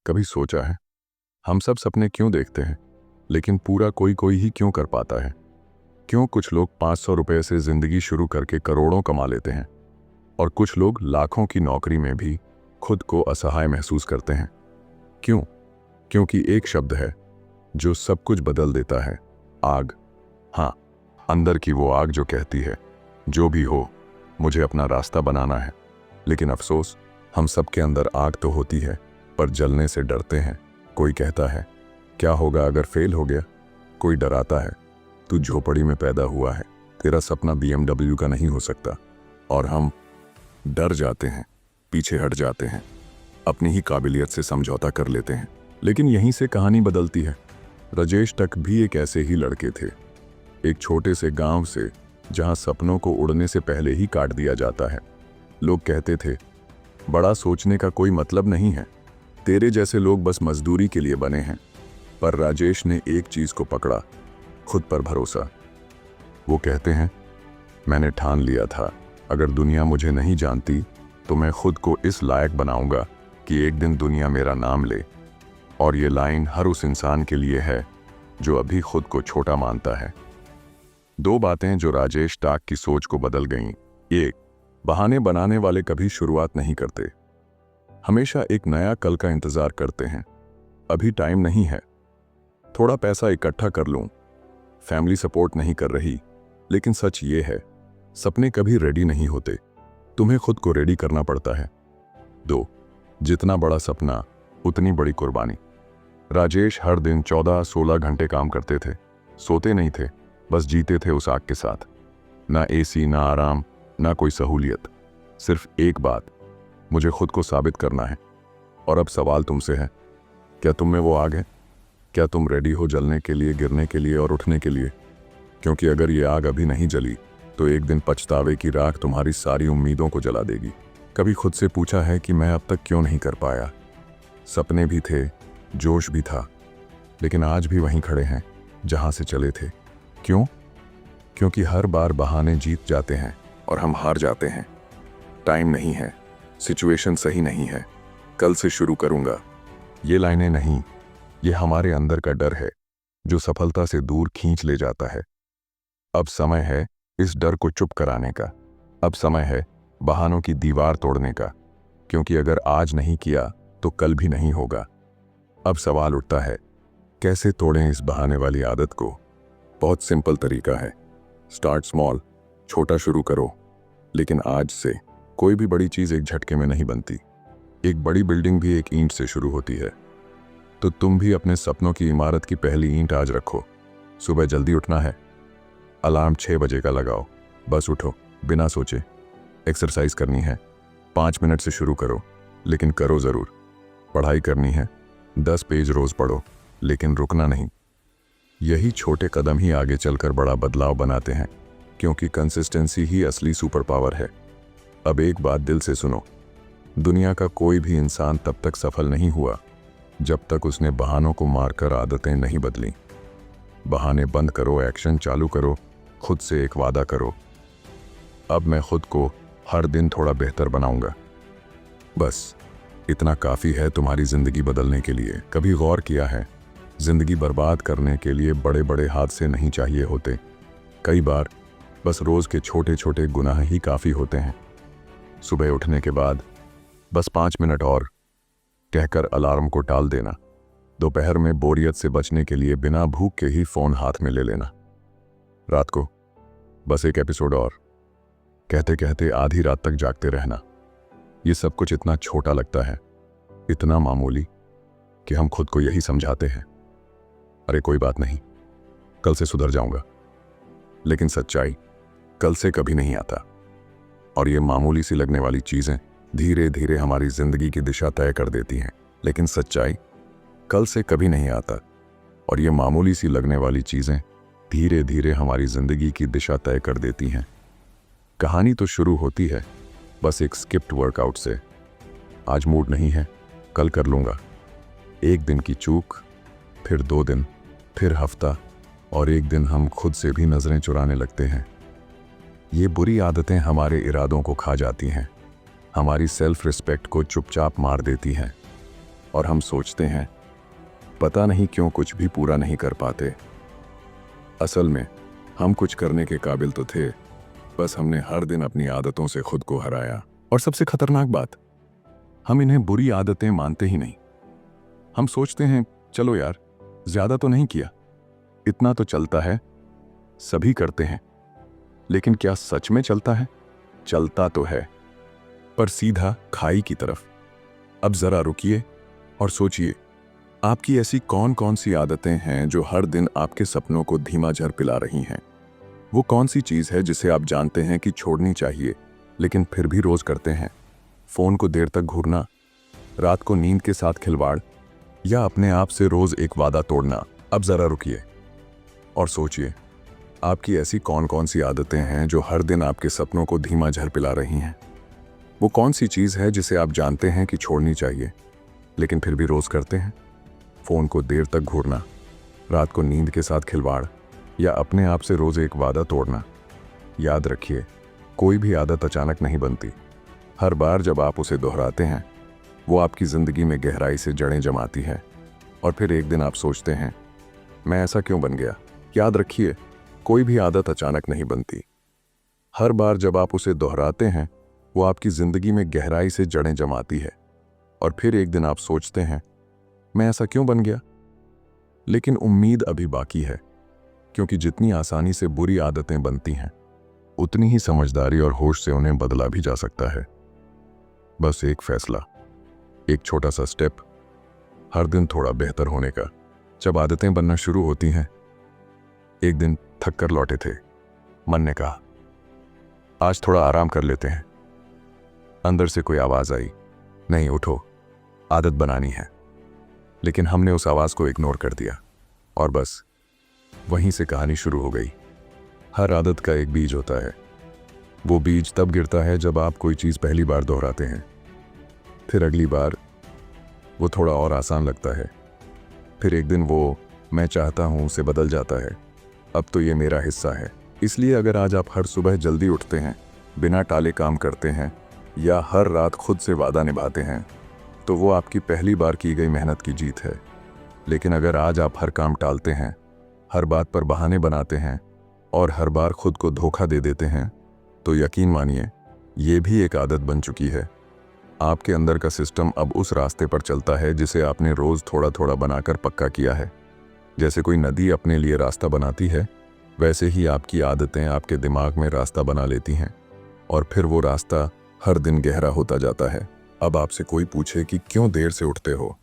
कभी सोचा है हम सब सपने क्यों देखते हैं, लेकिन पूरा कोई कोई ही क्यों कर पाता है? क्यों कुछ लोग 500 रुपए से जिंदगी शुरू करके करोड़ों कमा लेते हैं और कुछ लोग लाखों की नौकरी में भी खुद को असहाय महसूस करते हैं? क्यों? क्योंकि एक शब्द है जो सब कुछ बदल देता है, आग। हाँ, अंदर की वो आग जो कहती है जो भी हो मुझे अपना रास्ता बनाना है। लेकिन अफसोस, हम सब के अंदर आग तो होती है पर जलने से डरते हैं। कोई कहता है क्या होगा अगर फेल हो गया, कोई डराता है तू झोपड़ी में पैदा हुआ है, तेरा सपना BMW का नहीं हो सकता। और हम डर जाते हैं, पीछे हट जाते हैं, अपनी ही काबिलियत से समझौता कर लेते हैं। लेकिन यहीं से कहानी बदलती है। राजेश टक भी एक ऐसे ही लड़के थे, एक छोटे से गांव से जहां सपनों को उड़ने से पहले ही काट दिया जाता है। लोग कहते थे बड़ा सोचने का कोई मतलब नहीं है, तेरे जैसे लोग बस मजदूरी के लिए बने हैं। पर राजेश ने एक चीज को पकड़ा, खुद पर भरोसा। वो कहते हैं मैंने ठान लिया था अगर दुनिया मुझे नहीं जानती तो मैं खुद को इस लायक बनाऊंगा कि एक दिन दुनिया मेरा नाम ले। और ये लाइन हर उस इंसान के लिए है जो अभी खुद को छोटा मानता है। दो बातें जो राजेश टाक की सोच को बदल गईं। एक, बहाने बनाने वाले कभी शुरुआत नहीं करते, हमेशा एक नया कल का इंतजार करते हैं। अभी टाइम नहीं है, थोड़ा पैसा इकट्ठा कर लूं, फैमिली सपोर्ट नहीं कर रही। लेकिन सच ये है, सपने कभी रेडी नहीं होते, तुम्हें खुद को रेडी करना पड़ता है। दो, जितना बड़ा सपना उतनी बड़ी कुर्बानी। राजेश हर दिन 14-16 घंटे काम करते थे, सोते नहीं थे, बस जीते थे उस आग के साथ। ना AC, ना आराम, ना कोई सहूलियत, सिर्फ एक बात, मुझे खुद को साबित करना है। और अब सवाल तुमसे है, क्या तुम में वो आग है? क्या तुम रेडी हो जलने के लिए, गिरने के लिए और उठने के लिए? क्योंकि अगर ये आग अभी नहीं जली तो एक दिन पछतावे की राख तुम्हारी सारी उम्मीदों को जला देगी। कभी खुद से पूछा है कि मैं अब तक क्यों नहीं कर पाया? सपने भी थे, जोश भी था, लेकिन आज भी वहीं खड़े हैं जहां से चले थे। क्यों? क्योंकि हर बार बहाने जीत जाते हैं और हम हार जाते हैं। टाइम नहीं है, सिचुएशन सही नहीं है, कल से शुरू करूंगा। ये लाइनें नहीं, ये हमारे अंदर का डर है जो सफलता से दूर खींच ले जाता है। अब समय है इस डर को चुप कराने का। अब समय है बहानों की दीवार तोड़ने का, क्योंकि अगर आज नहीं किया तो कल भी नहीं होगा। अब सवाल उठता है, कैसे तोड़ें इस बहाने वाली आदत को? बहुत सिंपल तरीका है, स्टार्ट स्मॉल, छोटा शुरू करो। लेकिन आज से कोई भी बड़ी चीज एक झटके में नहीं बनती, एक बड़ी बिल्डिंग भी एक ईंट से शुरू होती है। तो तुम भी अपने सपनों की इमारत की पहली ईंट आज रखो। सुबह जल्दी उठना है, अलार्म 6 बजे का लगाओ, बस उठो बिना सोचे। एक्सरसाइज करनी है, 5 मिनट से शुरू करो, लेकिन करो ज़रूर। पढ़ाई करनी है, 10 पेज रोज पढ़ो, लेकिन रुकना नहीं। यही छोटे कदम ही आगे चलकर बड़ा बदलाव बनाते हैं, क्योंकि कंसिस्टेंसी ही असली सुपर पावर है। अब एक बात दिल से सुनो, दुनिया का कोई भी इंसान तब तक सफल नहीं हुआ जब तक उसने बहानों को मारकर आदतें नहीं बदली। बहाने बंद करो, एक्शन चालू करो, खुद से एक वादा करो, अब मैं खुद को हर दिन थोड़ा बेहतर बनाऊंगा। बस इतना काफ़ी है तुम्हारी ज़िंदगी बदलने के लिए। कभी गौर किया है, ज़िंदगी बर्बाद करने के लिए बड़े बड़े हादसे नहीं चाहिए होते, कई बार बस रोज़ के छोटे छोटे गुनाह ही काफ़ी होते हैं। सुबह उठने के बाद बस 5 मिनट और कहकर अलार्म को टाल देना। दोपहर में बोरियत से बचने के लिए बिना भूख के ही फ़ोन हाथ में ले लेना। रात को बस एक एपिसोड और कहते कहते आधी रात तक जागते रहना। ये सब कुछ इतना छोटा लगता है, इतना मामूली, कि हम खुद को यही समझाते हैं, अरे कोई बात नहीं, कल से सुधर जाऊंगा। लेकिन सच्चाई कल से कभी नहीं आता, और ये मामूली सी लगने वाली चीज़ें धीरे धीरे हमारी ज़िंदगी की दिशा तय कर देती हैं। लेकिन सच्चाई कल से कभी नहीं आता, और ये मामूली सी लगने वाली चीज़ें धीरे धीरे हमारी ज़िंदगी की दिशा तय कर देती हैं। कहानी तो शुरू होती है बस एक स्किप्ड वर्कआउट से। आज मूड नहीं है, कल कर लूँगा। एक दिन की चूक, फिर 2 दिन, फिर हफ्ता, और एक दिन हम खुद से भी नज़रें चुराने लगते हैं। ये बुरी आदतें हमारे इरादों को खा जाती हैं, हमारी सेल्फ रिस्पेक्ट को चुपचाप मार देती हैं। और हम सोचते हैं पता नहीं क्यों कुछ भी पूरा नहीं कर पाते। असल में हम कुछ करने के काबिल तो थे, बस हमने हर दिन अपनी आदतों से खुद को हराया। और सबसे खतरनाक बात, हम इन्हें बुरी आदतें मानते ही नहीं। हम सोचते हैं चलो यार, ज्यादा तो नहीं किया, इतना तो चलता है, सभी करते हैं। लेकिन क्या सच में चलता है? चलता तो है, पर सीधा खाई की तरफ। अब जरा रुकिए और सोचिए, आपकी ऐसी कौन कौन सी आदतें हैं जो हर दिन आपके सपनों को धीमा झर पिला रही हैं? वो कौन सी चीज है जिसे आप जानते हैं कि छोड़नी चाहिए, लेकिन फिर भी रोज करते हैं? फोन को देर तक घूरना, रात को नींद के साथ खिलवाड़, या अपने आप से रोज एक वादा तोड़ना? अब जरा रुकिए और सोचिए, आपकी ऐसी कौन कौन सी आदतें हैं जो हर दिन आपके सपनों को धीमा झर पिला रही हैं? वो कौन सी चीज है जिसे आप जानते हैं कि छोड़नी चाहिए, लेकिन फिर भी रोज करते हैं? फोन को देर तक घूरना, रात को नींद के साथ खिलवाड़, या अपने आप से रोज एक वादा तोड़ना? याद रखिए, कोई भी आदत अचानक नहीं बनती। हर बार जब आप उसे दोहराते हैं, वो आपकी जिंदगी में गहराई से जड़ें जमाती है। और फिर एक दिन आप सोचते हैं, मैं ऐसा क्यों बन गया? याद रखिए, कोई भी आदत अचानक नहीं बनती। हर बार जब आप उसे दोहराते हैं, वो आपकी जिंदगी में गहराई से जड़ें जमाती है। और फिर एक दिन आप सोचते हैं, मैं ऐसा क्यों बन गया? लेकिन उम्मीद अभी बाकी है, क्योंकि जितनी आसानी से बुरी आदतें बनती हैं, उतनी ही समझदारी और होश से उन्हें बदला भी जा सकता है। बस एक फैसला, एक छोटा सा स्टेप, हर दिन थोड़ा बेहतर होने का। जब आदतें बनना शुरू होती हैं, एक दिन थक कर लौटे थे, मन ने कहा आज थोड़ा आराम कर लेते हैं। अंदर से कोई आवाज आई, नहीं उठो, आदत बनानी है। लेकिन हमने उस आवाज को इग्नोर कर दिया और बस वहीं से कहानी शुरू हो गई। हर आदत का एक बीज होता है। वो बीज तब गिरता है जब आप कोई चीज पहली बार दोहराते हैं। फिर अगली बार वो थोड़ा और आसान लगता है। फिर एक दिन वो मैं चाहता हूं से बदल जाता है, अब तो ये मेरा हिस्सा है। इसलिए अगर आज आप हर सुबह जल्दी उठते हैं, बिना टाले काम करते हैं, या हर रात खुद से वादा निभाते हैं, तो वो आपकी पहली बार की गई मेहनत की जीत है। लेकिन अगर आज आप हर काम टालते हैं, हर बात पर बहाने बनाते हैं और हर बार खुद को धोखा दे देते हैं, तो यकीन मानिए, ये भी एक आदत बन चुकी है। आपके अंदर का सिस्टम अब उस रास्ते पर चलता है जिसे आपने रोज थोड़ा थोड़ा बनाकर पक्का किया है। जैसे कोई नदी अपने लिए रास्ता बनाती है, वैसे ही आपकी आदतें आपके दिमाग में रास्ता बना लेती हैं, और फिर वो रास्ता हर दिन गहरा होता जाता है। अब आपसे कोई पूछे कि क्यों देर से उठते हो,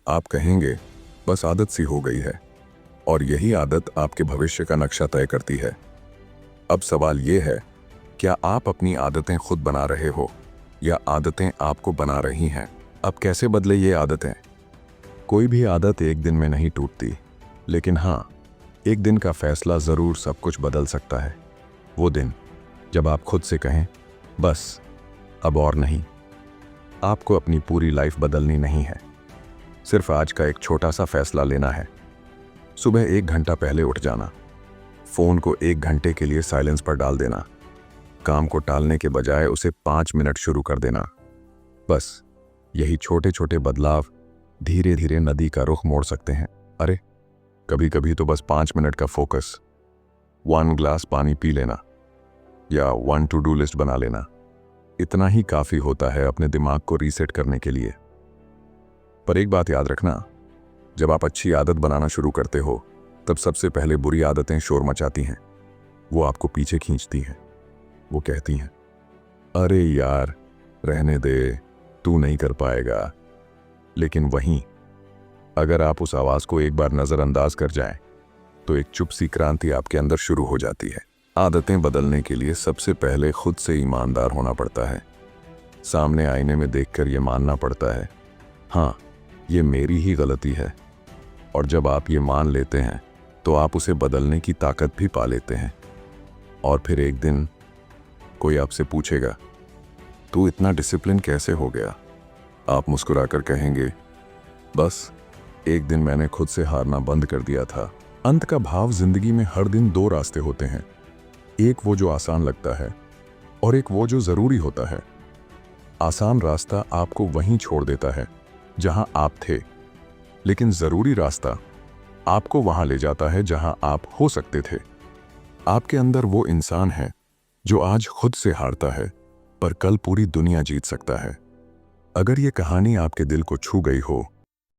आप कहेंगे बस आदत सी हो गई है। और यही आदत आपके भविष्य का नक्शा तय करती है। अब सवाल ये है, क्या आप अपनी आदतें खुद बना रहे हो या आदतें आपको बना रही हैं? अब कैसे बदले ये आदतें? कोई भी आदत एक दिन में नहीं टूटती, लेकिन हाँ, एक दिन का फैसला ज़रूर सब कुछ बदल सकता है। वो दिन जब आप खुद से कहें बस अब और नहीं। आपको अपनी पूरी लाइफ बदलनी नहीं है, सिर्फ आज का एक छोटा सा फैसला लेना है। सुबह 1 घंटा पहले उठ जाना, फ़ोन को 1 घंटे के लिए साइलेंस पर डाल देना, काम को टालने के बजाय उसे 5 मिनट शुरू कर देना। बस यही छोटे छोटे बदलाव धीरे धीरे नदी का रुख मोड़ सकते हैं। अरे कभी कभी तो बस 5 मिनट का फोकस, 1 ग्लास पानी पी लेना या 1 टू डू लिस्ट बना लेना, इतना ही काफ़ी होता है अपने दिमाग को रीसेट करने के लिए। पर एक बात याद रखना, जब आप अच्छी आदत बनाना शुरू करते हो, तब सबसे पहले बुरी आदतें शोर मचाती हैं। वो आपको पीछे खींचती हैं। वो कहती हैं, अरे यार रहने दे, तू नहीं कर पाएगा। लेकिन वहीं अगर आप उस आवाज़ को एक बार नज़रअंदाज कर जाएं, तो एक चुप सी क्रांति आपके अंदर शुरू हो जाती है। आदतें बदलने के लिए सबसे पहले खुद से ईमानदार होना पड़ता है। सामने आईने में देखकर ये मानना पड़ता है, हाँ ये मेरी ही गलती है। और जब आप ये मान लेते हैं, तो आप उसे बदलने की ताकत भी पा लेते हैं। और फिर एक दिन कोई आपसे पूछेगा, तू इतना डिसिप्लिन कैसे हो गया? आप मुस्कुराकर कहेंगे, बस एक दिन मैंने खुद से हारना बंद कर दिया था। अंत का भाव, जिंदगी में हर दिन 2 रास्ते होते हैं, एक वो जो आसान लगता है और एक वो जो जरूरी होता है। आसान रास्ता आपको वहीं छोड़ देता है, जहां आप थे, लेकिन जरूरी रास्ता आपको वहां ले जाता है जहां आप हो सकते थे। आपके अंदर वो इंसान है जो आज खुद से हारता है, पर कल पूरी दुनिया जीत सकता है। अगर ये कहानी आपके दिल को छू गई हो